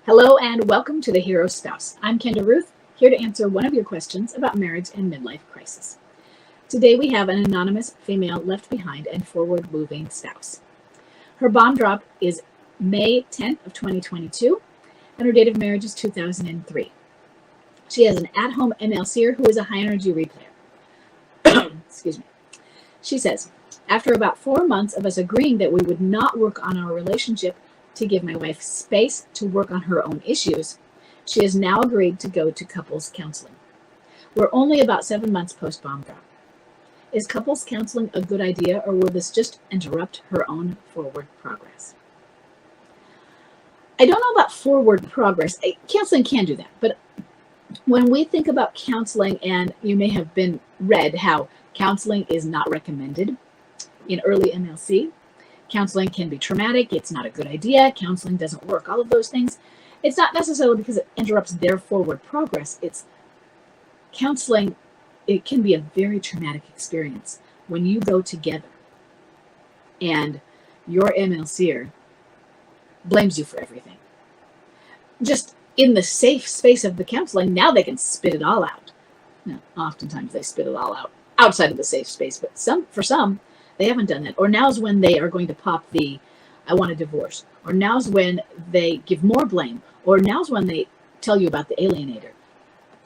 Hello and welcome to The Hero Spouse. I'm Kendra Ruth, here to answer one of your questions about marriage and midlife crisis. Today we have an anonymous female left behind and forward-moving spouse. Her bomb drop is May 10th of 2022, and her date of marriage is 2003. She has an at-home MLC Year who is a high-energy replayer. Excuse me. She says, after about 4 months of us agreeing that we would not work on our relationship to give my wife space to work on her own issues, she has now agreed to go to couples counseling. We're only about 7 months post-bomb drop. Is couples counseling a good idea, or will this just interrupt her own forward progress? I don't know about forward progress. Counseling can do that, but when we think about counseling, and you may have been read how counseling is not recommended in early MLC. Counseling can be traumatic. It's not a good idea. Counseling doesn't work. All of those things. It's not necessarily because it interrupts their forward progress. It's counseling. It can be a very traumatic experience when you go together and your MLCer blames you for everything. Just in the safe space of the counseling, now they can spit it all out. Now, oftentimes they spit it all out outside of the safe space, but for some, they haven't done that. Or now's when they are going to pop the, I want a divorce. Or now's when they give more blame. Or now's when they tell you about the alienator.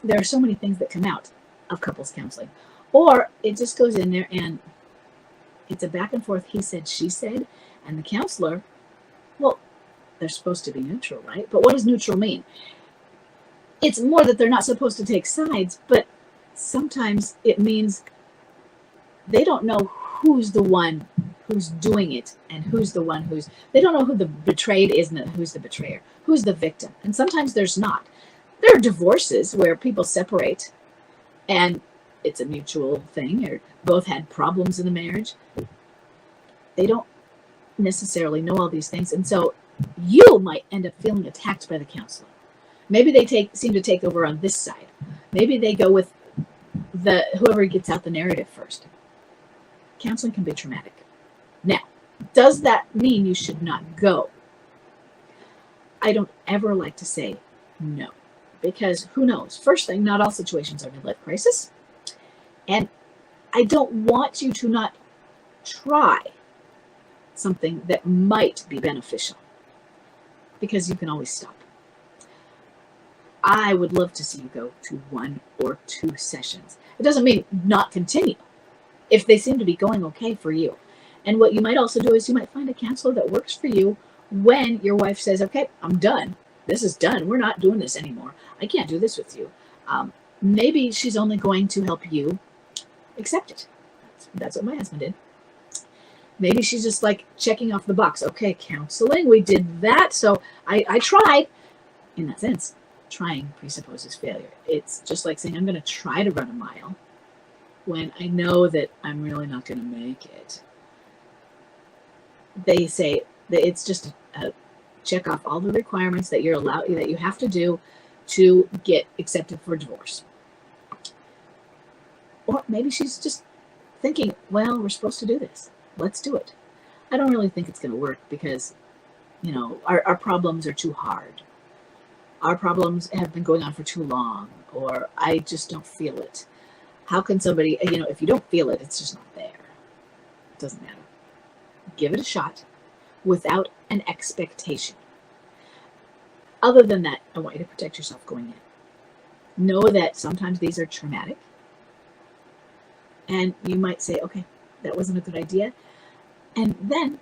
There are so many things that come out of couples counseling. Or it just goes in there and it's a back and forth, he said, she said. And the counselor, well, they're supposed to be neutral, right? But what does neutral mean? It's more that they're not supposed to take sides, but sometimes it means they don't know who's the one who's doing it and who's the one who's, they don't know who the betrayed is and who's the betrayer, who's the victim. And sometimes there's not. There are divorces where people separate and it's a mutual thing, or both had problems in the marriage. They don't necessarily know all these things. And so you might end up feeling attacked by the counselor. Maybe they seem to take over on this side. Maybe they go with whoever gets out the narrative first. Counseling can be traumatic. Now, does that mean you should not go? I don't ever like to say no, because who knows? First thing, not all situations are midlife crisis. And I don't want you to not try something that might be beneficial, because you can always stop. I would love to see you go to 1 or 2 sessions. It doesn't mean not continue if they seem to be going okay for you. And what you might also do is you might find a counselor that works for you when your wife says, okay, I'm done. This is done. We're not doing this anymore. I can't do this with you. Maybe she's only going to help you accept it. That's what my husband did. Maybe she's just like checking off the box. Okay, counseling, we did that. So I tried. In that sense, trying presupposes failure. It's just like saying, I'm going to try to run a mile when I know that I'm really not going to make it. They say that it's just a check off all the requirements that that you have to do to get accepted for divorce. Or maybe she's just thinking, well, we're supposed to do this. Let's do it. I don't really think it's going to work because, our problems are too hard. Our problems have been going on for too long, or I just don't feel it. How can somebody, if you don't feel it, it's just not there. It doesn't matter. Give it a shot without an expectation. Other than that, I want you to protect yourself going in. Know that sometimes these are traumatic. And you might say, okay, that wasn't a good idea. And then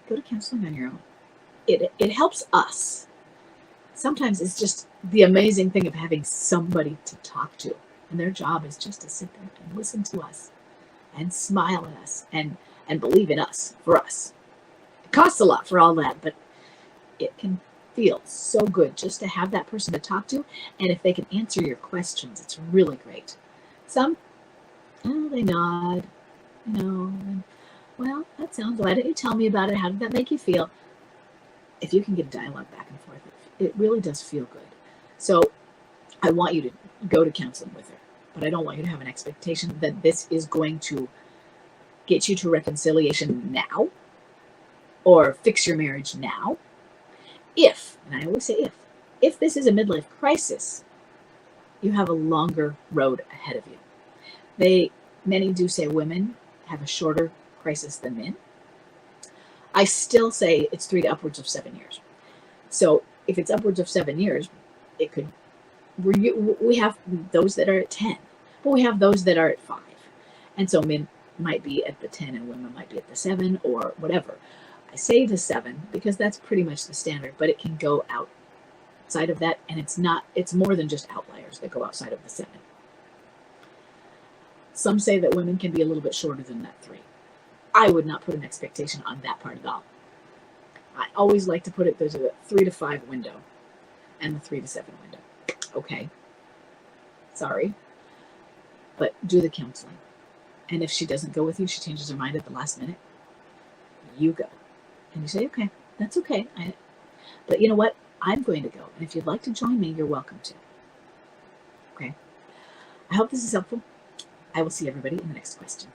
go to counseling on your own. It helps us. Sometimes it's just the amazing thing of having somebody to talk to. And their job is just to sit there and listen to us and smile at us and believe in us for us. It costs a lot for all that, but it can feel so good just to have that person to talk to. And if they can answer your questions, it's really great. Some, they nod, and, well, that sounds, why don't you tell me about it? How did that make you feel? If you can get dialogue back and forth, it really does feel good. So I want you to go to counseling with her, but I don't want you to have an expectation that this is going to get you to reconciliation now or fix your marriage now. If, and I always say if this is a midlife crisis, you have a longer road ahead of you. Many do say women have a shorter crisis than men. I still say it's 3 to upwards of 7 years. So if it's upwards of 7 years, it could, we have those that are at 10, but we have those that are at 5. And so men might be at the 10 and women might be at the 7 or whatever. I say the 7 because that's pretty much the standard, but it can go outside of that, and it's more than just outliers that go outside of the 7. Some say that women can be a little bit shorter than that 3. I would not put an expectation on that part at all. I always like to put it, there's a 3 to 5 window and the 3 to 7 window. Okay. Sorry. But do the counseling. And if she doesn't go with you, she changes her mind at the last minute, you go. And you say, okay, that's okay. But you know what? I'm going to go. And if you'd like to join me, you're welcome to. Okay. I hope this is helpful. I will see everybody in the next question.